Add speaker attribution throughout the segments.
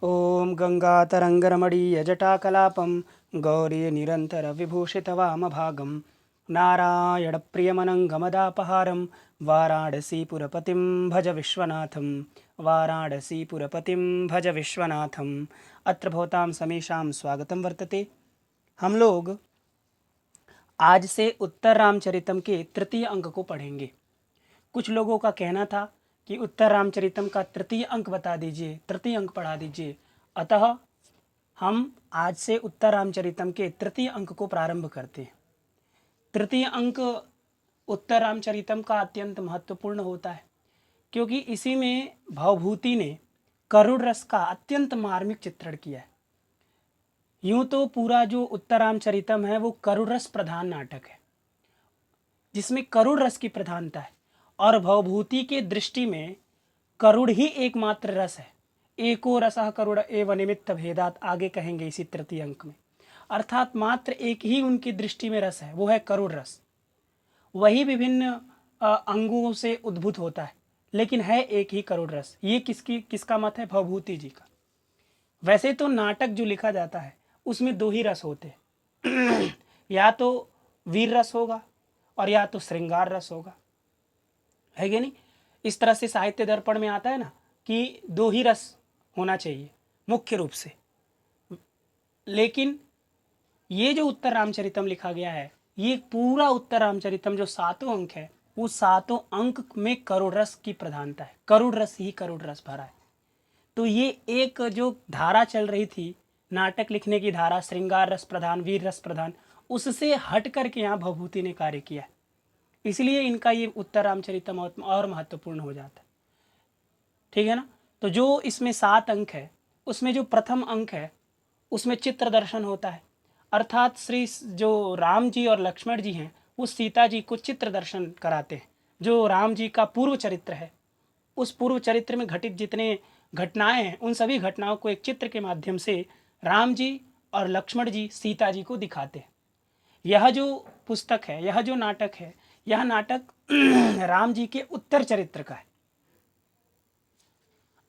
Speaker 1: ॐ गङ्गातरङ्गरमणीयजटाकलापं गौरीनिरन्तरविभूषितवामभागं नारायणप्रियमनङ्गमदापहारं वाराणसीपुरपतिं भज विश्वनाथं वाराणसीपुरपतिं भज विश्वनाथम्। अत्र भवतां समेषां स्वागतं वर्तते। हम लोग आज से उत्तर रामचरितम के तृतीय अंक को पढ़ेंगे। कुछ लोगों का कहना था कि उत्तर रामचरितम का तृतीय अंक बता दीजिए, तृतीय अंक पढ़ा दीजिए। अतः हम आज से उत्तर रामचरितम के तृतीय अंक को प्रारंभ करते हैं। तृतीय अंक उत्तर रामचरितम का अत्यंत महत्वपूर्ण होता है, क्योंकि इसी में भवभूति ने करुण रस का अत्यंत मार्मिक चित्रण किया है। यूं तो पूरा जो उत्तर रामचरितम है वो करुण रस प्रधान नाटक है, जिसमें करुण रस की प्रधानता है, और भवभूति के दृष्टि में करुण ही एकमात्र रस है। एको रसः करुण एव निमित्त भेदात, आगे कहेंगे इसी तृतीय अंक में। अर्थात मात्र एक ही उनकी दृष्टि में रस है, वो है करुण रस। वही विभिन्न अंगों से उद्भूत होता है, लेकिन है एक ही करुण रस। ये किसका मत है? भवभूति जी का। वैसे तो नाटक जो लिखा जाता है उसमें दो ही रस होते हैं या तो वीर रस होगा और या तो श्रृंगार रस होगा, है कि नहीं? इस तरह से साहित्य दर्पण में आता है ना कि दो ही रस होना चाहिए मुख्य रूप से। लेकिन ये जो उत्तर रामचरितम लिखा गया है, ये पूरा उत्तर रामचरितम जो 7 अंक है, वो 7 अंक में करुण रस की प्रधानता है। करुण रस ही करुण रस भरा है। तो ये एक जो धारा चल रही थी नाटक लिखने की धारा, श्रृंगार रस प्रधान, वीर रस प्रधान, उससे हट करके यहाँ भवभूति ने कार्य किया है। इसलिए इनका ये उत्तर रामचरितम और महत्वपूर्ण हो जाता है। ठीक है ना? तो जो इसमें 7 अंक है, उसमें जो प्रथम अंक है उसमें चित्र दर्शन होता है। अर्थात श्री जो राम जी और लक्ष्मण जी हैं वो सीता जी को चित्र दर्शन कराते हैं। जो राम जी का पूर्व चरित्र है, उस पूर्व चरित्र में घटित जितने घटनाएं हैं, उन सभी घटनाओं को एक चित्र के माध्यम से राम जी और लक्ष्मण जी सीता जी को दिखाते हैं। यह जो पुस्तक है, यह जो नाटक है, यह नाटक राम जी के उत्तर चरित्र का है।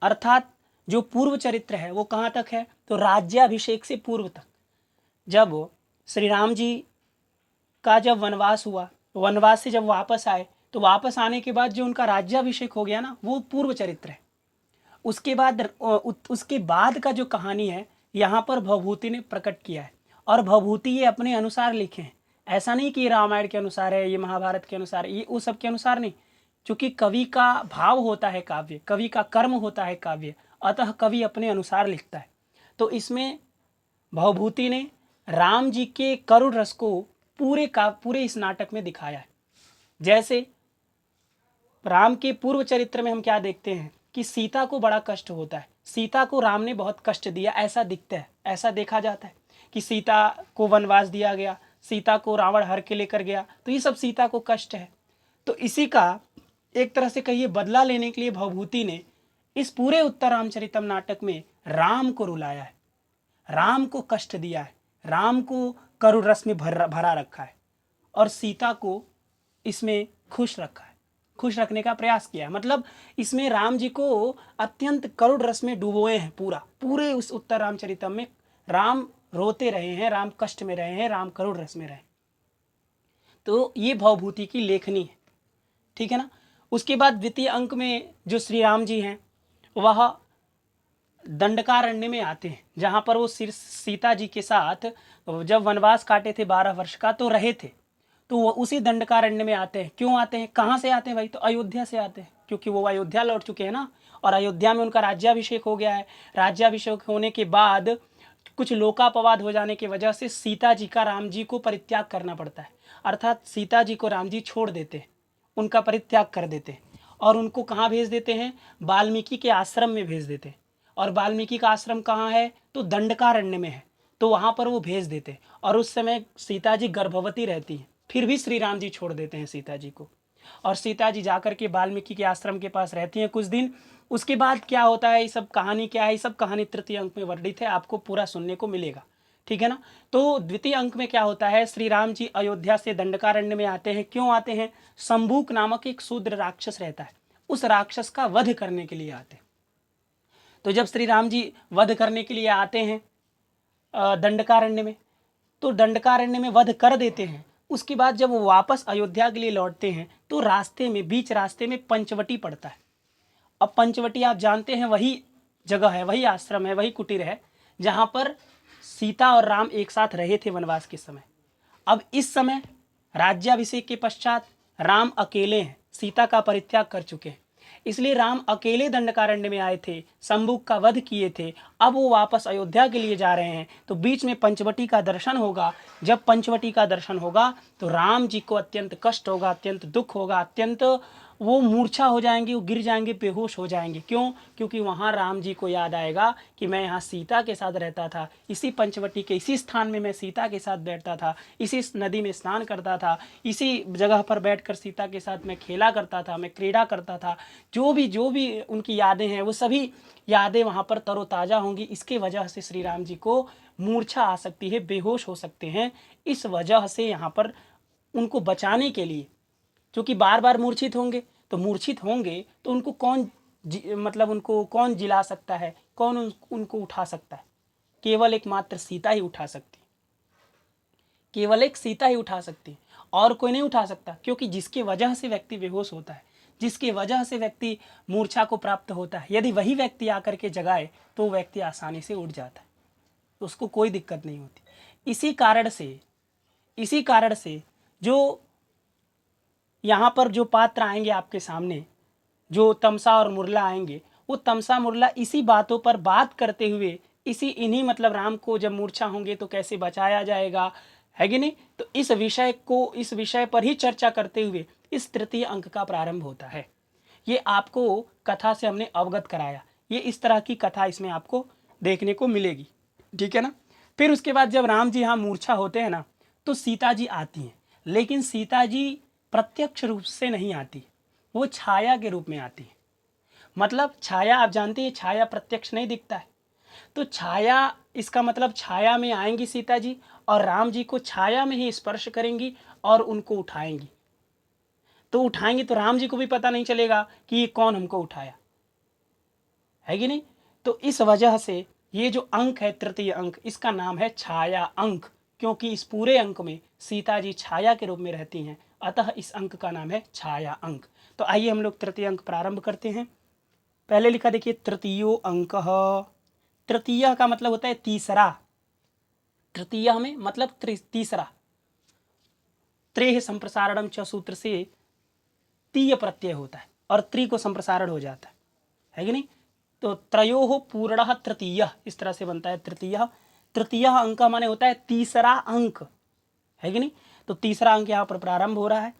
Speaker 1: अर्थात जो पूर्व चरित्र है वो कहाँ तक है? तो राज्याभिषेक से पूर्व तक। जब श्री राम जी का जब वनवास हुआ, वनवास से जब वापस आए, तो वापस आने के बाद जो उनका राज्याभिषेक हो गया ना, वो पूर्व चरित्र है। उसके बाद का जो कहानी है यहाँ पर भवभूति ने प्रकट किया है, और भवभूति ये अपने अनुसार लिखे हैं। ऐसा नहीं कि रामायण के अनुसार है, ये महाभारत के अनुसार है, ये उस सब के अनुसार नहीं। चूंकि कवि का भाव होता है काव्य, कवि का कर्म होता है काव्य, अतः कवि अपने अनुसार लिखता है। तो इसमें भवभूति ने राम जी के करुण रस को पूरे इस नाटक में दिखाया है। जैसे राम के पूर्व चरित्र में हम क्या देखते हैं कि सीता को बड़ा कष्ट होता है, सीता को राम ने बहुत कष्ट दिया, ऐसा दिखता है, ऐसा देखा जाता है कि सीता को वनवास दिया गया, सीता को रावण हर के लेकर गया, तो ये सब सीता को कष्ट है। तो इसी का एक तरह से कहिए बदला लेने के लिए भवभूति ने इस पूरे उत्तर रामचरितम नाटक में राम को रुलाया है, राम को कष्ट दिया है, राम को करुण रस में भरा रखा है, और सीता को इसमें खुश रखा है, खुश रखने का प्रयास किया है। मतलब इसमें राम जी को अत्यंत करुण रस में डुबोए हैं। पूरे उस उत्तर रामचरितम में राम रोते रहे हैं, राम कष्ट में रहे हैं, राम करुण रस में रहे। तो ये भवभूति की लेखनी है, ठीक है ना? उसके बाद द्वितीय अंक में जो श्री राम जी हैं वह दंडकारण्य में आते हैं, जहाँ पर वो सीता जी के साथ जब वनवास काटे थे 12 वर्ष का तो रहे थे। तो वो उसी दंडकारण्य में आते हैं। क्यों आते हैं? कहाँ से आते हैं भाई? तो अयोध्या से आते हैं, क्योंकि वो अयोध्या लौट चुके हैं ना, और अयोध्या में उनका राज्याभिषेक हो गया है। राज्याभिषेक होने के बाद कुछ लोकापवाद हो जाने की वजह से सीता जी का राम जी को परित्याग करना पड़ता है। अर्थात सीता जी को राम जी छोड़ देते हैं, उनका परित्याग कर देते हैं, और उनको कहाँ भेज देते हैं? वाल्मीकि के आश्रम में भेज देते हैं। और वाल्मीकि का आश्रम कहाँ है? तो दंडकारण्य में है। तो वहाँ पर वो भेज देते हैं, और उस समय सीता जी गर्भवती रहती हैं। फिर भी श्री राम जी छोड़ देते हैं सीता जी को, और सीता जी जाकर के वाल्मीकि के आश्रम के पास रहती हैं कुछ दिन। उसके बाद क्या होता है, ये सब कहानी क्या है, ये सब कहानी तृतीय अंक में वर्णित है, आपको पूरा सुनने को मिलेगा, ठीक है ना? तो द्वितीय अंक में क्या होता है, श्री राम जी अयोध्या से दंडकारण्य में आते हैं। क्यों आते हैं? शंभूक नामक एक शूद्र राक्षस रहता है, उस राक्षस का वध करने के लिए आते हैं। तो जब श्री राम जी वध करने के लिए आते हैं दंडकारण्य में, तो दंडकारण्य में वध कर देते हैं। उसके बाद जब वो वापस अयोध्या के लिए लौटते हैं तो रास्ते में, बीच रास्ते में पंचवटी पड़ता है। अब पंचवटी आप जानते हैं वही जगह है, वही आश्रम है, वही कुटीर है जहाँ पर सीता और राम एक साथ रहे थे वनवास के समय। अब इस समय राज्याभिषेक के पश्चात राम अकेले हैं, सीता का परित्याग कर चुके हैं, इसलिए राम अकेले दंडकारण्य में आए थे, शंभुक का वध किए थे। अब वो वापस अयोध्या के लिए जा रहे हैं, तो बीच में पंचवटी का दर्शन होगा। जब पंचवटी का दर्शन होगा तो राम जी को अत्यंत कष्ट होगा, अत्यंत दुख होगा, अत्यंत वो मूर्छा हो जाएंगे, वो गिर जाएंगे, बेहोश हो जाएंगे। क्यों? क्योंकि वहाँ राम जी को याद आएगा कि मैं यहाँ सीता के साथ रहता था, इसी पंचवटी के इसी स्थान में मैं सीता के साथ बैठता था, इसी नदी में स्नान करता था, इसी जगह पर बैठकर सीता के साथ मैं खेला करता था, मैं क्रीड़ा करता था। जो भी उनकी यादें हैं वो सभी यादें वहाँ पर तरोताज़ा होंगी। इसके वजह से श्री राम जी को मूर्छा आ सकती है, बेहोश हो सकते हैं। इस वजह से यहाँ पर उनको बचाने के लिए, क्योंकि बार बार मूर्छित होंगे, तो मूर्छित होंगे तो उनको मतलब उनको कौन जिला सकता है, कौन उनको उठा सकता है? केवल एकमात्र सीता ही उठा सकती है, केवल एक सीता ही उठा सकती है, और कोई नहीं उठा सकता। क्योंकि जिसकी वजह से व्यक्ति बेहोश होता है, जिसकी वजह से व्यक्ति मूर्छा को प्राप्त होता है, यदि वही व्यक्ति आकर के जगाए तो वो व्यक्ति आसानी से उठ जाता है, तो उसको कोई दिक्कत नहीं होती। इसी कारण से जो यहाँ पर जो पात्र आएंगे आपके सामने, जो तमसा और मुरला आएंगे, वो तमसा मुरला इसी बातों पर बात करते हुए, इन्हीं मतलब राम को जब मूर्छा होंगे तो कैसे बचाया जाएगा, है कि नहीं, तो इस विषय पर ही चर्चा करते हुए इस तृतीय अंक का प्रारंभ होता है। ये आपको कथा से हमने अवगत कराया, ये इस तरह की कथा इसमें आपको देखने को मिलेगी, ठीक है ना। फिर उसके बाद जब राम जी यहाँ मूर्छा होते हैं ना, तो सीता जी आती हैं, लेकिन सीता जी प्रत्यक्ष रूप से नहीं आती, वो छाया के रूप में आती है। मतलब छाया, आप जानते हैं छाया प्रत्यक्ष नहीं दिखता है, तो छाया, इसका मतलब छाया में आएंगी सीता जी और राम जी को छाया में ही स्पर्श करेंगी और उनको उठाएंगी। तो राम जी को भी पता नहीं चलेगा कि ये कौन हमको उठाया, है कि नहीं। तो इस वजह से ये जो अंक है, तृतीय अंक, इसका नाम है छाया अंक, क्योंकि इस पूरे अंक में सीता जी छाया के रूप में रहती हैं, अतः इस अंक का नाम है छाया अंक। तो आइए हम लोग तृतीय अंक प्रारंभ करते हैं। पहले लिखा देखिए तृतीयो अंक। तृतीय का मतलब होता है तीसरा, तृतीय में मतलब तीसरा। त्रेह संप्रसारणम च सूत्र से तीय प्रत्यय होता है और त्रि को संप्रसारण हो जाता है कि नहीं। तो त्रयोः पूर्णः तृतीय, इस तरह से बनता है तृतीय। तृतीय अंक माने होता है तीसरा अंक, है कि नहीं। तो तीसरा अंक यहाँ पर प्रारंभ हो रहा है।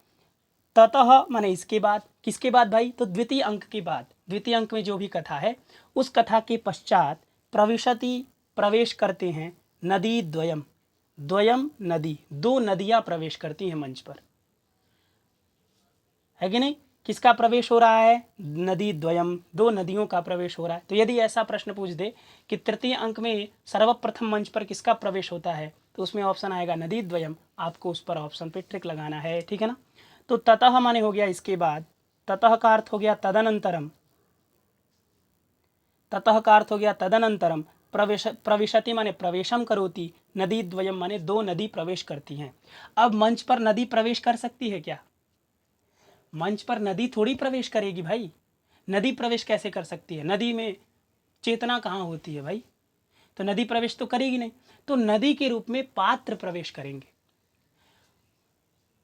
Speaker 1: ततः माने इसके बाद, किसके बाद भाई, तो द्वितीय अंक के बाद। द्वितीय अंक में जो भी कथा है उस कथा के पश्चात प्रविशति, प्रवेश करते हैं नदी द्वयम, द्वयम नदी, दो नदियां प्रवेश करती हैं मंच पर, है कि नहीं। किसका प्रवेश हो रहा है? नदी द्वयम, दो नदियों का प्रवेश हो रहा है। तो यदि ऐसा प्रश्न पूछ दे कि तृतीय अंक में सर्वप्रथम मंच पर किसका प्रवेश होता है, तो उसमें ऑप्शन आएगा नदी द्वयम। आपको उस पर ऑप्शन पे ट्रिक लगाना है, ठीक है ना। तो ततः माने हो गया इसके बाद, ततः का अर्थ हो गया तदनंतरम, ततः का अर्थ हो गया तदनंतरम। प्रविशति माने प्रवेशम करोति, नदी द्वयम माने दो नदी प्रवेश करती हैं। अब मंच पर नदी प्रवेश कर सकती है क्या? मंच पर नदी थोड़ी प्रवेश करेगी भाई, नदी प्रवेश कैसे कर सकती है? नदी में चेतना कहाँ होती है भाई, तो नदी प्रवेश तो करेगी नहीं। तो नदी के रूप में पात्र प्रवेश करेंगे।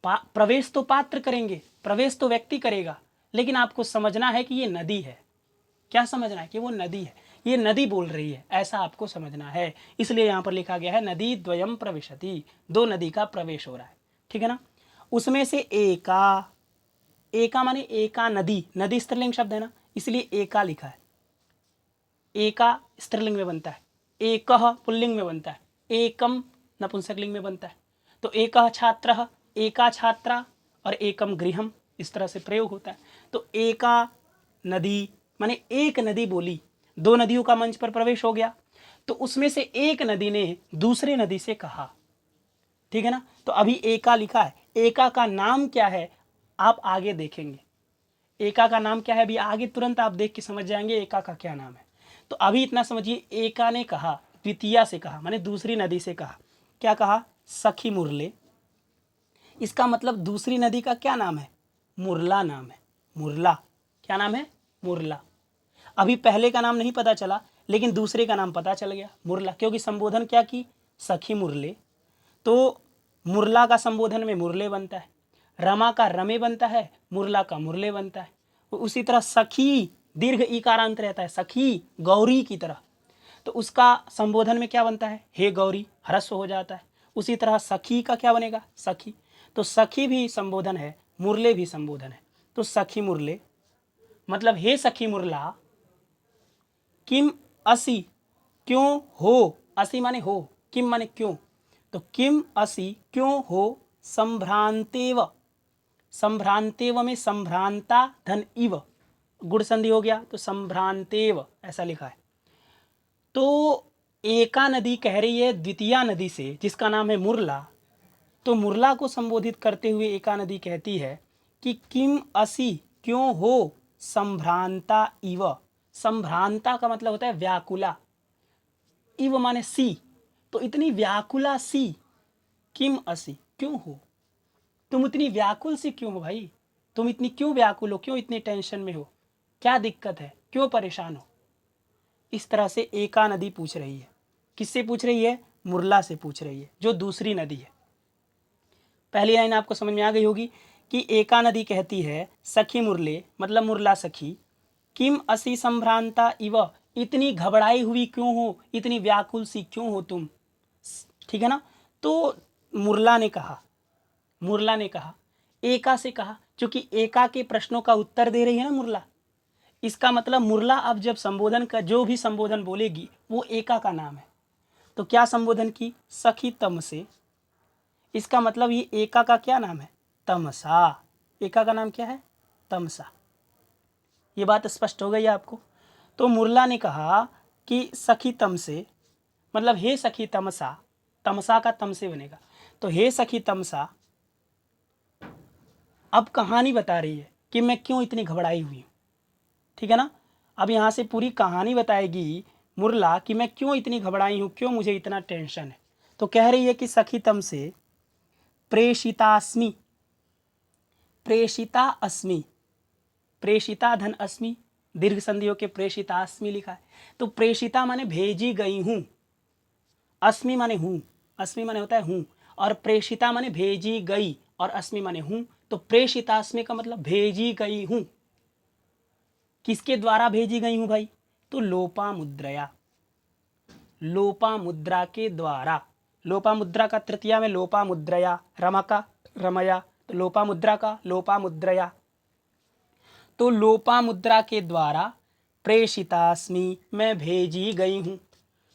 Speaker 1: प्रवेश तो पात्र करेंगे, प्रवेश तो व्यक्ति करेगा, लेकिन आपको समझना है कि ये नदी है। क्या समझना है? कि वो नदी है, ये नदी बोल रही है, ऐसा आपको समझना है। इसलिए यहाँ पर लिखा गया है नदी द्वयम प्रविशति, दो नदी का प्रवेश हो रहा है, ठीक है ना। उसमें से एका, एका माने एका नदी, नदी स्त्रीलिंग शब्द है ना, इसलिए एका लिखा है। एका स्त्रीलिंग में बनता है, एकः पुल्लिंग में बनता है, एकम नपुंसकलिंग में बनता है। तो एकः छात्रः, एका छात्रा और एकम गृहम, इस तरह से प्रयोग होता है। तो एका नदी माने एक नदी बोली, दो नदियों का मंच पर प्रवेश हो गया। तो उसमें से एक नदी ने दूसरे नदी से कहा, ठीक है ना। तो अभी एका लिखा है, एका का नाम क्या है आप आगे देखेंगे। एका का नाम क्या है अभी आगे तुरंत आप देख के समझ जाएंगे एका का क्या नाम है। तो तो अभी इतना समझिए, एका ने कहा, द्वितीया से कहा, माने दूसरी नदी से कहा। क्या कहा? सखी मुरले। इसका मतलब दूसरी नदी का क्या नाम है? मुरला नाम है। मुरला। क्या नाम है? मुरला। अभी पहले का नाम नहीं पता चला, लेकिन दूसरे का नाम पता चल गया, मुरला, क्योंकि संबोधन क्या की? सखी मुरले। तो मुरला का संबोधन में मुरले बनता है, रमा का रमे बनता है, मुरला का मुरले बनता है। उसी तरह सखी, दीर्घ ईकारांत रहता है, सखी गौरी की तरह, तो उसका संबोधन में क्या बनता है? हे गौरी, ह्रस्व हो जाता है। उसी तरह सखी का क्या बनेगा? सखी। तो सखी भी संबोधन है, मुरले भी संबोधन है। तो सखी मुरले मतलब हे सखी मुरला, किम असि, क्यों हो? असि माने हो, किम माने क्यों, तो किम असि, क्यों हो, संभ्रांतेव। संभ्रांतेव में संभ्रांता धन इव, गुण संधि हो गया, तो संभ्रांतेव ऐसा लिखा है। तो एका नदी कह रही है द्वितीया नदी से, जिसका नाम है मुरला। तो मुरला को संबोधित करते हुए एका नदी कहती है कि किम असि, क्यों हो, संभ्रांता इव। संभ्रांता का मतलब होता है व्याकुला, इव माने सी, तो इतनी व्याकुला सी, किम असि, क्यों हो, तुम इतनी व्याकुल सी क्यों हो भाई? तुम इतनी क्यों व्याकुल हो? क्यों इतनी टेंशन में हो? क्या दिक्कत है? क्यों परेशान हो? इस तरह से एका नदी पूछ रही है। किससे पूछ रही है? मुरला से पूछ रही है, जो दूसरी नदी है। पहली लाइन आपको समझ में आ गई होगी कि एका नदी कहती है सखी मुरले, मतलब मुरला सखी, किम असि संभ्रांता इव, इतनी घबराई हुई क्यों हो, इतनी व्याकुल सी क्यों हो तुम? ठीक है ना? तो मुरला ने कहा, मुरला ने कहा, एका से कहा, क्योंकि एका के प्रश्नों का उत्तर दे रही है ना मुरला। इसका मतलब मुरला अब जब संबोधन का, जो भी संबोधन बोलेगी वो एका का नाम है। तो क्या संबोधन की? सखी तम से। इसका मतलब ये एका का क्या नाम है? तमसा। एका का नाम क्या है? तमसा। ये बात स्पष्ट हो गई आपको? तो मुरला ने कहा कि सखी तम से, मतलब हे सखी तमसा, तमसा का तम से बनेगा, तो हे सखी तमसा, अब कहानी बता रही है कि मैं क्यों इतनी घबराई हुई हूँ। ठीक है ना? अब यहाँ से पूरी कहानी बताएगी मुरला कि मैं क्यों इतनी घबराई हूँ, क्यों मुझे इतना टेंशन है। तो कह रही है कि सखी तम से प्रेषितास्मि, प्रेषिता अस्मि, प्रेषिता धन अस्मि, दीर्घ संधियों के प्रेषितास्मि लिखा है। तो प्रेषिता माने भेजी गई हूँ, अस्मि माने हूँ, अस्मि माने होता है हूँ, और प्रेषिता माने भेजी गई, और अस्मि माने हूँ। तो प्रेषितास्मि का मतलब भेजी गई हूँ। किसके द्वारा भेजी गई हूँ भाई? तो लोपा मुद्रया, लोपा मुद्रा के द्वारा। लोपा मुद्रा का तृतीया में लोपा मुद्रया, रमा का रमया, तो लोपा मुद्रा का लोपा मुद्रया। तो लोपा मुद्रा के द्वारा प्रेषितास्मि, मैं भेजी गई हूँ।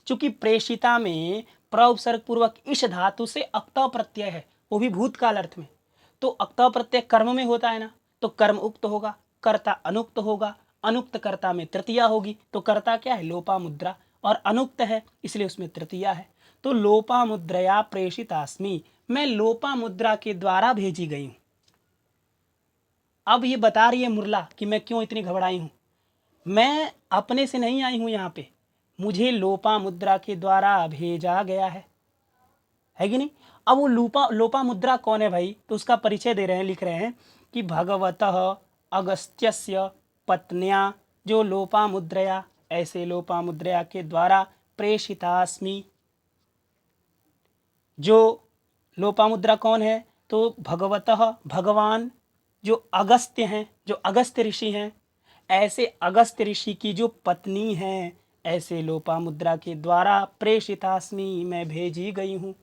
Speaker 1: चूंकि प्रेषिता में प्रउपसर्ग पूर्वक इश धातु से अक्ता प्रत्यय है, वो भी भूतकाल अर्थ में। तो अक्ता प्रत्यय कर्म में होता है ना, तो कर्म उक्त होगा, कर्ता अनुक्त होगा, अनुक्त कर्ता में तृतीया होगी। तो कर्ता क्या है? लोपा मुद्रा, और अनुक्त है इसलिए उसमें तृतीया है। तो लोपा मुद्रया प्रेषितास्मि, मैं लोपा मुद्रा के द्वारा भेजी गई हूँ। अब ये बता रही है मुरला कि मैं क्यों इतनी घबराई हूँ। मैं अपने से नहीं आई हूँ यहाँ पे, मुझे लोपा मुद्रा के द्वारा भेजा गया है कि नहीं? अब वो लोपा मुद्रा कौन है भाई? तो उसका परिचय दे रहे हैं, लिख रहे हैं कि भगवतः अगस्त्यस्य पत्न्या जो लोपा मुद्रया, ऐसे लोपा मुद्रया के द्वारा प्रेषितास्मि। जो लोपा मुद्रा कौन है? तो भगवतः, भगवान, जो अगस्त्य हैं, जो अगस्त्य ऋषि हैं, ऐसे अगस्त्य ऋषि की जो पत्नी है, ऐसे लोपा मुद्रा के द्वारा प्रेषितास्मि, मैं भेजी गई हूँ।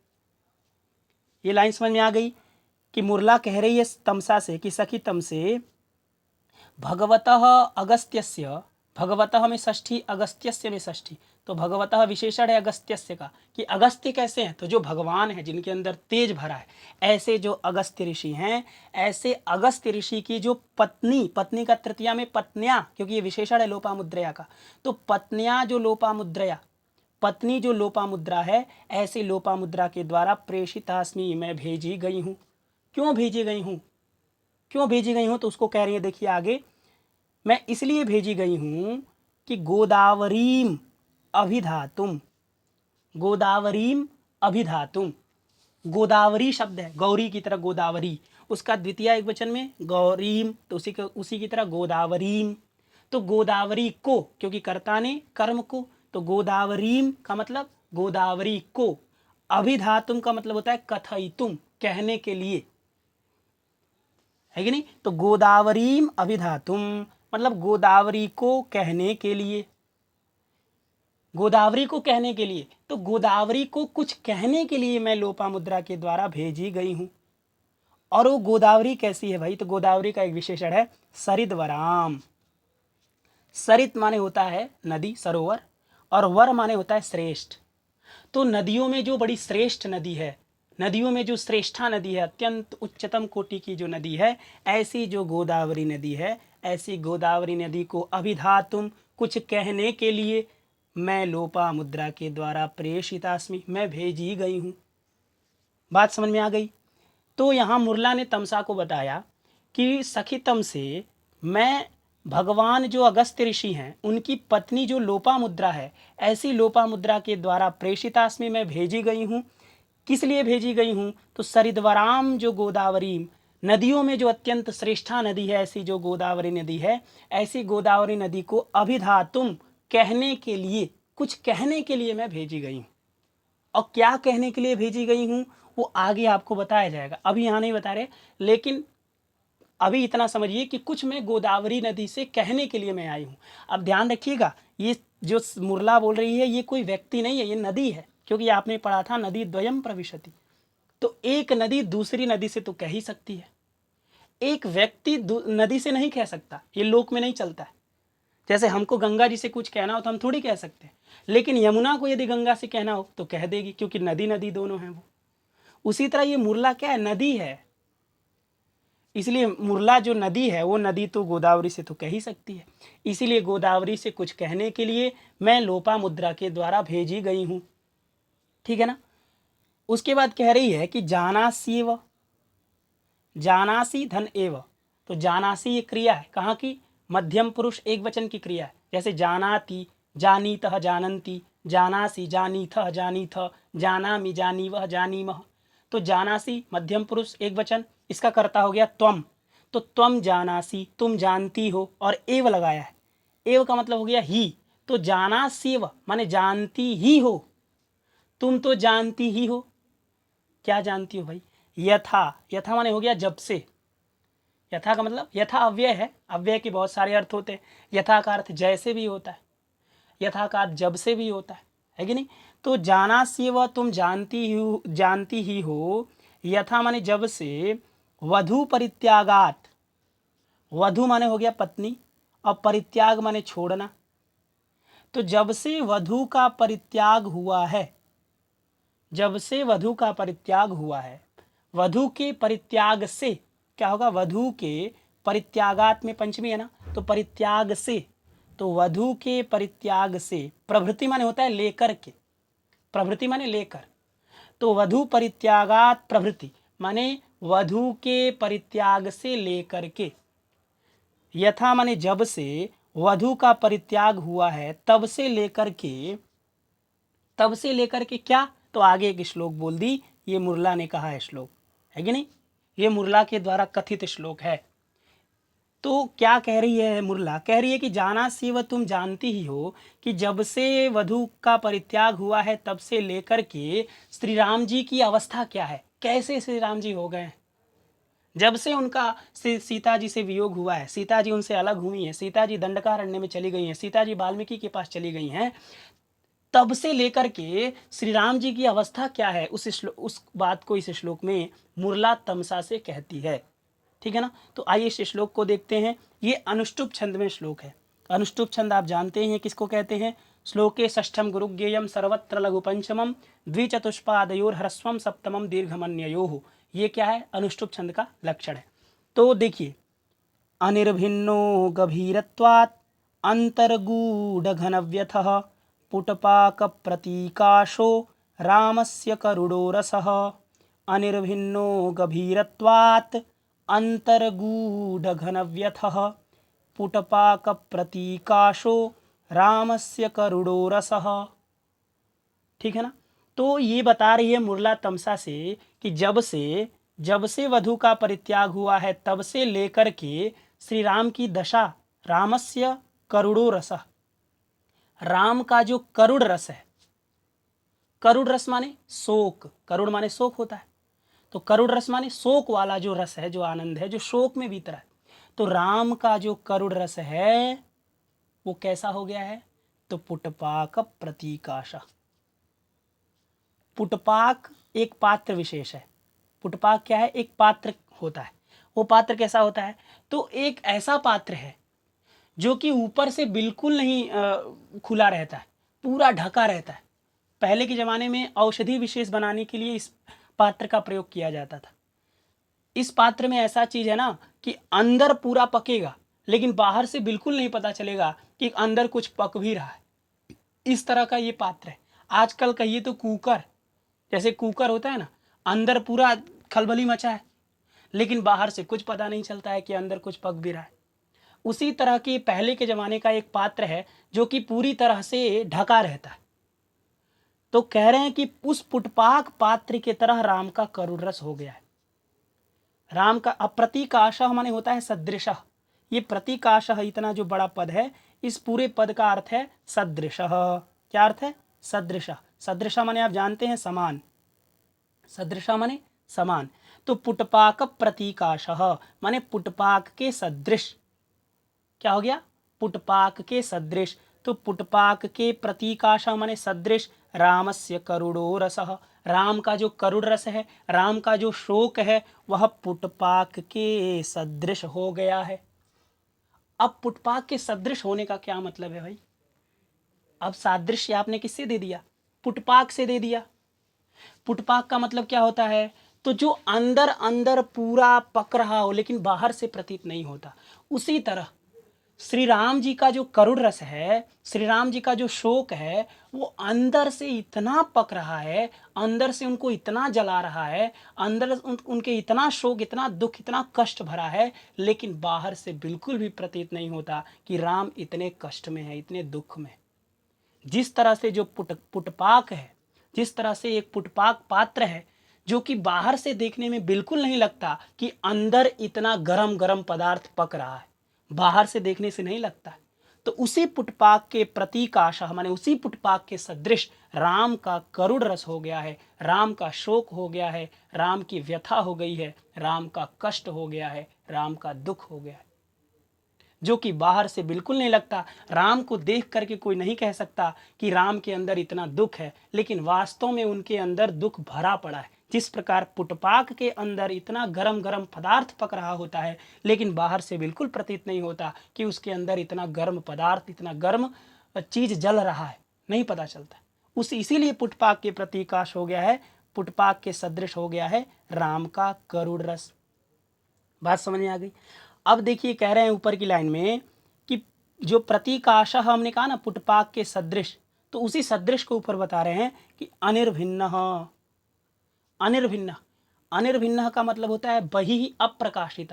Speaker 1: ये लाइन समझ में आ गई कि मुरला कह रही है तमसा से कि सखी तम से भगवतः अगस्त्यस्य, भगवतः में षष्ठी, अगस्त्यस्य में षष्ठी, तो भगवतः विशेषण है अगस्त्यस्य का, कि अगस्त्य कैसे हैं? तो जो भगवान है, जिनके अंदर तेज भरा है, ऐसे जो अगस्त्य ऋषि हैं, ऐसे अगस्त्य ऋषि की जो पत्नी, पत्नी का तृतीया में पत्नियां, क्योंकि ये विशेषण है लोपामुद्रया का, तो पत्नियां जो लोपामुद्रया, पत्नी जो लोपामुद्रा है, ऐसे लोपामुद्रा के द्वारा प्रेषितास्मि, मैं भेजी गई हूँ। क्यों भेजी गई हूँ? क्यों भेजी गई हूँ? तो उसको कह रही है, देखिए आगे, मैं इसलिए भेजी गई हूँ कि गोदावरीम, अभिधातुम, गोदावरीम अभिधातुम। गोदावरी शब्द है, गौरी की तरह गोदावरी, उसका द्वितीय एक वचन में गौरीम, तो उसी की तरह गोदावरीम। तो गोदावरी को, क्योंकि कर्ता ने कर्म को, तो गोदावरीम का मतलब गोदावरी को। अभिधातुम का मतलब होता है कथयितुम, कहने के लिए, है कि नहीं। तो गोदावरीम अभिधातुम मतलब गोदावरी को कहने के लिए, गोदावरी को कहने के लिए। तो गोदावरी को कुछ कहने के लिए मैं लोपामुद्रा के द्वारा भेजी गई हूं। और वो गोदावरी कैसी है भाई, तो गोदावरी का एक विशेषण है सरिद्वराम। सरित माने होता है नदी, सरोवर, और वर माने होता है श्रेष्ठ। तो नदियों में जो बड़ी श्रेष्ठ नदी है, नदियों में जो श्रेष्ठा नदी है, अत्यंत उच्चतम कोटि की जो नदी है, ऐसी जो गोदावरी नदी है, ऐसी गोदावरी नदी को अभिधातुम कुछ कहने के लिए मैं लोपामुद्रा के द्वारा प्रेषितास्मि, मैं भेजी गई हूँ। बात समझ में आ गई। तो यहाँ मुरला ने तमसा को बताया कि सखितम से मैं भगवान जो अगस्त्य ऋषि हैं उनकी पत्नी जो लोपामुद्रा है, ऐसी लोपामुद्रा के द्वारा प्रेषितास्मि मैं भेजी गई हूँ। किस लिए भेजी गई हूँ, तो सरिद्वराम जो गोदावरी, नदियों में जो अत्यंत श्रेष्ठा नदी है, ऐसी जो गोदावरी नदी है, ऐसी गोदावरी नदी को अभिधातुम कहने के लिए, कुछ कहने के लिए मैं भेजी गई हूँ। और क्या कहने के लिए भेजी गई हूँ वो आगे आपको बताया जाएगा, अभी यहाँ नहीं बता रहे। लेकिन अभी इतना समझिए कि कुछ मैं गोदावरी नदी से कहने के लिए मैं आई हूँ। अब ध्यान रखिएगा, ये जो मुरला बोल रही है ये कोई व्यक्ति नहीं है, ये नदी है। क्योंकि आपने पढ़ा था नदी द्वयम प्रविशति, तो एक नदी दूसरी नदी से तो कह ही सकती है, एक व्यक्ति नदी से नहीं कह सकता, ये लोक में नहीं चलता है। जैसे हमको गंगा जी से कुछ कहना हो तो हम थोड़ी कह सकते हैं, लेकिन यमुना को यदि गंगा से कहना हो तो कह देगी, क्योंकि नदी नदी दोनों हैं वो। उसी तरह ये मुरला क्या है, नदी है। इसलिए मुरला जो नदी है वो नदी तो गोदावरी से तो कह ही सकती है। इसीलिए गोदावरी से कुछ कहने के लिए मैं लोपामुद्रा के द्वारा भेजी गई हूँ, ठीक है ना। उसके बाद कह रही है कि जानासीव, जानासी धन एव, तो जानासी ये क्रिया है, कहाँ की, मध्यम पुरुष एक वचन की क्रिया है। जैसे जानाति, जानीतः जानन्ति, जानासी जानीथः जानीथ, जानामि जानीवः जानीमः। तो जानासी मध्यम पुरुष एक वचन, इसका कर्ता हो गया त्वम, तो त्वम जानासी तुम जानती हो, और एव लगाया है, एव का मतलब हो गया ही। तो जानासीव माने जानती ही हो, तुम तो जानती ही हो। क्या जानती हो भाई, यथा, यथा माने हो गया जब से। यथा का मतलब, यथा अव्यय है, अव्यय के बहुत सारे अर्थ होते हैं। यथा का अर्थ जैसे भी होता है, यथा का अर्थ जब से भी होता है कि नहीं। तो जाना से वह तुम जानती ही हो, यथा माने जब से, वधु परित्यागात, वधु माने हो गया पत्नी, और परित्याग माने छोड़ना। तो जब से वधु का परित्याग हुआ है, जब से वधु का परित्याग हुआ है, वधु के परित्याग से क्या होगा, वधु के परित्यागात में पंचमी है ना, तो परित्याग से, तो वधु के परित्याग से, प्रभृति माने होता है लेकर के, प्रभृति माने लेकर, तो वधु परित्यागात प्रभृति माने वधु के परित्याग से लेकर के। यथा माने जब से वधु का परित्याग हुआ है, तब से लेकर के, तब से लेकर के क्या, तो आगे एक श्लोक बोल दी, ये मुरला ने कहा है श्लोक, है कि नहीं, ये मुरला के द्वारा कथित श्लोक है। तो क्या कह रही है मुरला, कह रही है कि जाना शिव तुम जानती ही हो कि जब से वधु का परित्याग हुआ है तब से लेकर के श्री राम जी की अवस्था क्या है, कैसे श्री राम जी हो गए। जब से उनका सीता जी से वियोग हुआ है, सीता जी उनसे अलग हुई हैं, सीता जी दंडकारण्य में चली गई हैं, सीता जी वाल्मीकि के पास चली गई हैं, तब से लेकर के श्री राम जी की अवस्था क्या है, उस बात को इस श्लोक में मुरला तमसा से कहती है, ठीक है ना। तो आइए इस श्लोक को देखते हैं। ये अनुष्टुप छंद में श्लोक है। अनुष्टुप छंद आप जानते हैं किसको कहते हैं, श्लोके षष्ठम गुरुज्ञेयम सर्वत्र लघु पंचमम द्विचतुष्पादयोर ह्रस्वम सप्तमम दीर्घमन्ययोः। ये क्या है, अनुष्टुप छंद का लक्षण है। तो देखिए, अनिर्भिन्नो गभीरत्वात् अंतर्गूढ़घनव्यथः पुटपाक प्रतीकाशो रामस्य करुणो रसः। अनिर्भिन्नो गभीरत्वात् अंतर्गूढ़घनव्यथः पुटपाक प्रतीकाशो रामस्य करुणो रसः। ठीक है ना। तो ये बता रही है मुरला तमसा से कि जब से वधु का परित्याग हुआ है तब से लेकर के श्री राम की दशा, रामस्य करुणो रसः, राम का जो करुण रस है, करुण रस माने शोक, करुण माने शोक होता है, तो करुण रस माने शोक वाला जो रस है, जो आनंद है, जो शोक में बीत रहा है। तो राम का जो करुण रस है वो कैसा हो गया है? तो पुटपाक प्रतीकाशा। पुटपाक एक पात्र विशेष है। पुटपाक क्या है? एक पात्र होता है। वो पात्र कैसा होता है? तो एक ऐसा पात्र है जो कि ऊपर से बिल्कुल नहीं खुला रहता है, पूरा ढका रहता है। पहले के ज़माने में औषधि विशेष बनाने के लिए इस पात्र का प्रयोग किया जाता था। इस पात्र में ऐसा चीज़ है ना कि अंदर पूरा पकेगा लेकिन बाहर से बिल्कुल नहीं पता चलेगा कि अंदर कुछ पक भी रहा है। इस तरह का ये पात्र है। आजकल कहिए तो कुकर, जैसे कुकर होता है ना, अंदर पूरा खलबली मचा है लेकिन बाहर से कुछ पता नहीं चलता है कि अंदर कुछ पक भी रहा है। उसी तरह की पहले के ज़माने का एक पात्र है जो कि पूरी तरह से ढका रहता है। तो कह रहे हैं कि उस पुटपाक पात्र की तरह राम का करुण रस हो गया है। राम का अप्रतीकाशः माने होता है सदृशः। ये प्रतीकाशः इतना जो बड़ा पद है, इस पूरे पद का अर्थ है सदृशः। क्या अर्थ है? सदृशः। सदृशः माने आप जानते हैं समान, सदृशः माने समान। तो पुटपाक प्रतीकाशः माने पुटपाक के सदृश। क्या हो गया? पुटपाक के सदृश। तो पुटपाक के प्रतीकाशः माने सदृश, रामस्य करुणो रसः, राम का जो करुण रस है, राम का जो शोक है, वह पुटपाक के सदृश हो गया है। अब पुटपाक के सदृश होने का क्या मतलब है भाई? अब सादृश्य आपने किससे दे दिया? पुटपाक से दे दिया। पुटपाक का मतलब क्या होता है? तो जो अंदर अंदर पूरा पक रहा हो लेकिन बाहर से प्रतीत नहीं होता। उसी तरह श्री राम जी का जो करुण रस है, श्री राम जी का जो शोक है, वो अंदर से इतना पक रहा है, अंदर से उनको इतना जला रहा है, अंदर उनके इतना शोक, इतना दुख, इतना कष्ट भरा है, लेकिन बाहर से बिल्कुल भी प्रतीत नहीं होता कि राम इतने कष्ट में है, इतने दुख में। जिस तरह से जो पुटपाक है, जिस तरह से एक पुटपाक पात्र है जो कि बाहर से देखने में बिल्कुल नहीं लगता कि अंदर इतना गरम गरम पदार्थ पक रहा है, बाहर से देखने से नहीं लगता है। तो उसी पुटपाक के प्रतीकाशः माने उसी पुटपाक के सदृश राम का करुण रस हो गया है, राम का शोक हो गया है, राम की व्यथा हो गई है, राम का कष्ट हो गया है, राम का दुख हो गया है, जो कि बाहर से बिल्कुल नहीं लगता। राम को देख करके कोई नहीं कह सकता कि राम के अंदर इतना दुख है, लेकिन वास्तव में उनके अंदर दुख भरा पड़ा है। जिस प्रकार पुटपाक के अंदर इतना गरम गरम पदार्थ पक रहा होता है लेकिन बाहर से बिल्कुल प्रतीत नहीं होता कि उसके अंदर इतना गर्म पदार्थ, इतना गर्म चीज जल रहा है, नहीं पता चलता। इसीलिए पुटपाक के प्रतीकाश हो गया है, पुटपाक के सदृश हो गया है राम का करुण रस। बात समझ में आ गई? अब देखिए कह रहे हैं ऊपर की लाइन में कि जो प्रतीकाशः हमने कहा ना पुटपाक के सदृश, तो उसी सदृश को ऊपर बता रहे हैं कि अनिर्भिन्न। अनिर्भिन्न, अनिर्भिन्न का मतलब होता है बहिः अप्रकाशित।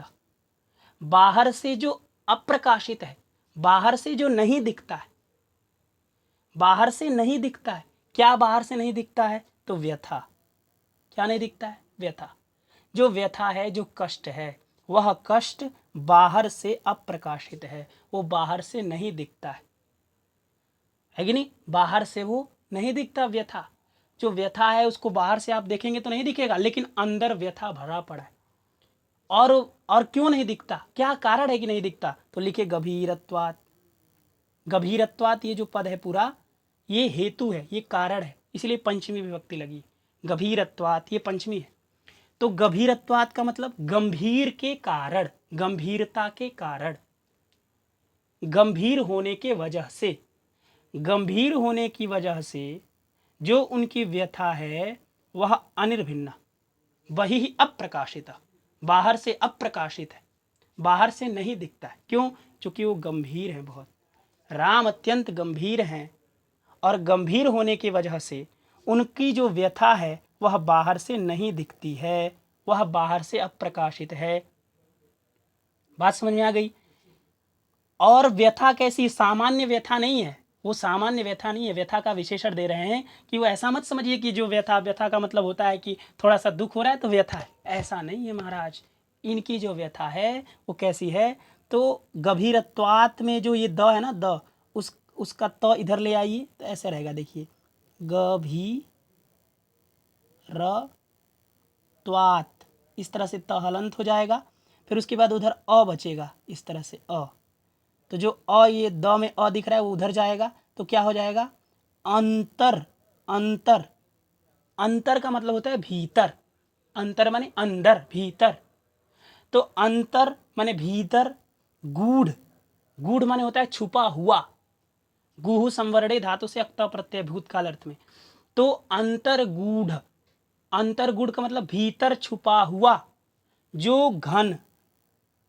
Speaker 1: बाहर से जो अप्रकाशित है, बाहर से जो नहीं दिखता है, बाहर से नहीं दिखता है। क्या बाहर से नहीं दिखता है? तो व्यथा। क्या नहीं दिखता है? व्यथा। जो व्यथा है, जो कष्ट है, वह कष्ट बाहर से अप्रकाशित है, वो बाहर से नहीं दिखता है कि नहीं? बाहर से वो नहीं दिखता व्यथा। जो व्यथा है उसको बाहर से आप देखेंगे तो नहीं दिखेगा, लेकिन अंदर व्यथा भरा पड़ा है। और क्यों नहीं दिखता? क्या कारण है कि नहीं दिखता? तो लिखे गंभीरत्वात्। गंभीरत्वात् ये जो पद है पूरा, ये हेतु है, ये कारण है, इसलिए पंचमी विभक्ति लगी। गंभीरत्वात् ये पंचमी है। तो गंभीरत्वात् का मतलब गंभीर के कारण, गंभीरता के कारण, गंभीर होने के वजह से, गंभीर होने की वजह से जो उनकी व्यथा है वह अनिर्भिन्न, वही अप्रकाशित, बाहर से अप्रकाशित है, बाहर से नहीं दिखता है। क्यों? क्योंकि वो गंभीर है बहुत। राम अत्यंत गंभीर हैं और गंभीर होने की वजह से उनकी जो व्यथा है वह बाहर से नहीं दिखती है, वह बाहर से अप्रकाशित है। बात समझ में आ गई? और व्यथा कैसी? सामान्य व्यथा नहीं है, वो सामान्य व्यथा नहीं है, व्यथा का विशेषण दे रहे हैं कि वो ऐसा मत समझिए कि जो व्यथा, व्यथा का मतलब होता है कि थोड़ा सा दुख हो रहा है तो व्यथा है, ऐसा नहीं है महाराज। इनकी जो व्यथा है वो कैसी है, तो गभीरत्वात में जो ये द है ना, द उसका त इधर ले आइए तो ऐसे रहेगा, देखिए गभीरत्वात, इस तरह से त हलंत हो जाएगा, फिर उसके बाद उधर अ बचेगा, इस तरह से अ, तो जो अ ये द में अ दिख रहा है वो उधर जाएगा, तो क्या हो जाएगा अंतर। अंतर, अंतर का मतलब होता है भीतर, अंतर माने अंदर, भीतर, तो अंतर माने भीतर, गूढ़, गूढ़ माने होता है छुपा हुआ, गुहु संवरणे धातु से अक्ता प्रत्यय भूतकाल अर्थ में, तो अंतर्गूढ़, अंतर्गूढ़ का मतलब भीतर छुपा हुआ, जो घन,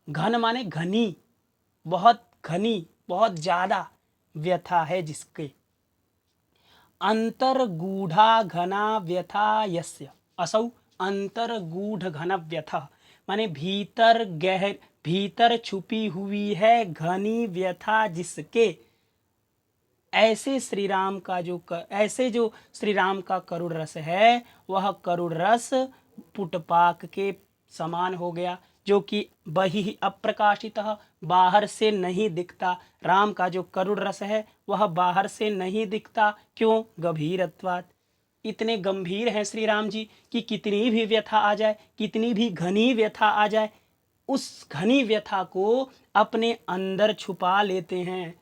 Speaker 1: घन माने घनी, बहुत घनी, बहुत ज्यादा व्यथा है जिसके, अंतर्गूढ़ा घना व्यथा यस्य, असौ अंतर्गूढ़ घन व्यथा माने भीतर गहर, भीतर छुपी हुई है घनी व्यथा जिसके, ऐसे श्री राम का जो ऐसे जो श्री राम का करुण रस है, वह करुण रस पुटपाक के समान हो गया, जो कि बहि अप्रकाशित, बाहर से नहीं दिखता। राम का जो करुण रस है वह बाहर से नहीं दिखता, क्यों, गंभीरत्वात्, इतने गंभीर हैं श्री राम जी कि कितनी भी व्यथा आ जाए, कितनी भी घनी व्यथा आ जाए, उस घनी व्यथा को अपने अंदर छुपा लेते हैं,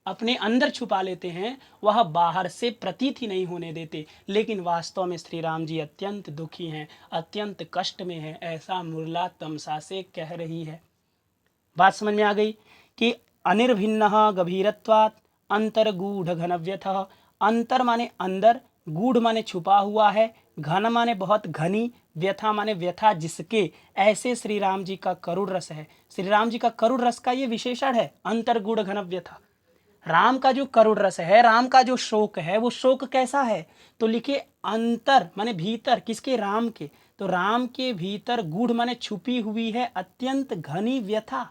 Speaker 1: अपने अंदर छुपा लेते हैं, वह बाहर से प्रतीत ही नहीं होने देते। लेकिन वास्तव में श्री राम जी अत्यंत दुखी हैं, अत्यंत कष्ट में हैं, ऐसा मुरला तमसा से कह रही है। बात समझ में आ गई कि अनिर्भिन्न गभीरत्वात् अंतर्गूढ़ घनव्यथ, अंतर माने अंदर, गूढ़ माने छुपा हुआ है, घन माने बहुत घनी, व्यथा माने व्यथा जिसके, ऐसे श्री राम जी का करुण रस है। श्री राम जी का करुण रस का ये विशेषण है, अंतर्गूढ़ घन व्यथा। राम का जो करुण रस है, राम का जो शोक है, वो शोक कैसा है, तो लिखे अंतर माने भीतर, किसके, राम के, तो राम के भीतर गूढ़ माने छुपी हुई है अत्यंत घनी व्यथा,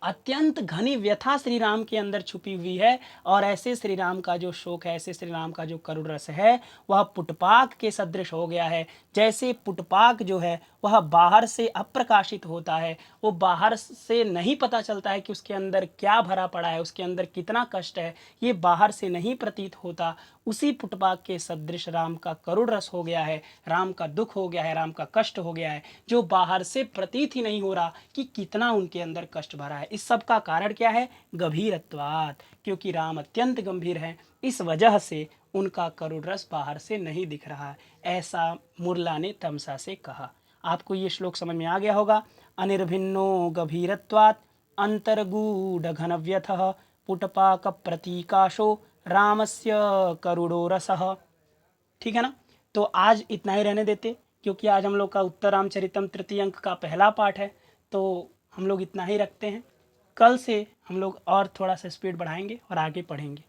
Speaker 1: अत्यंत घनी व्यथा श्री राम के अंदर छुपी हुई है। और ऐसे श्री राम का जो शोक है, ऐसे श्री राम का जो करुण रस है, वह पुटपाक के सदृश हो गया है। जैसे पुटपाक जो है वह बाहर से अप्रकाशित होता है, वो बाहर से नहीं पता चलता है कि उसके अंदर क्या भरा पड़ा है, उसके अंदर कितना कष्ट है, ये बाहर से नहीं प्रतीत होता। उसी पुटपाक के सदृश राम का करुण रस हो गया है, राम का दुख हो गया है, राम का कष्ट हो गया है, जो बाहर से प्रतीत ही नहीं हो रहा कि कितना उनके अंदर कष्ट भरा है। इस सब का कारण क्या है, गंभीरत्वात्, क्योंकि राम अत्यंत गंभीर हैं, इस वजह से उनका करुण रस बाहर से नहीं दिख रहा है, ऐसा मुरला ने तमसा से कहा। आपको ये श्लोक समझ में आ गया होगा। अनिर्भिन्नो गंभीरत्वात् अंतर्गूढ़ घनव्यथः पुटपाक प्रतीकाशो रामस्य करुणो रसः। ठीक है ना, तो आज इतना ही रहने देते, क्योंकि आज हम लोग का उत्तर रामचरितम तृतीय अंक का पहला पाठ है, तो हम लोग इतना ही रखते हैं। कल से हम लोग और थोड़ा सा स्पीड बढ़ाएंगे और आगे पढ़ेंगे।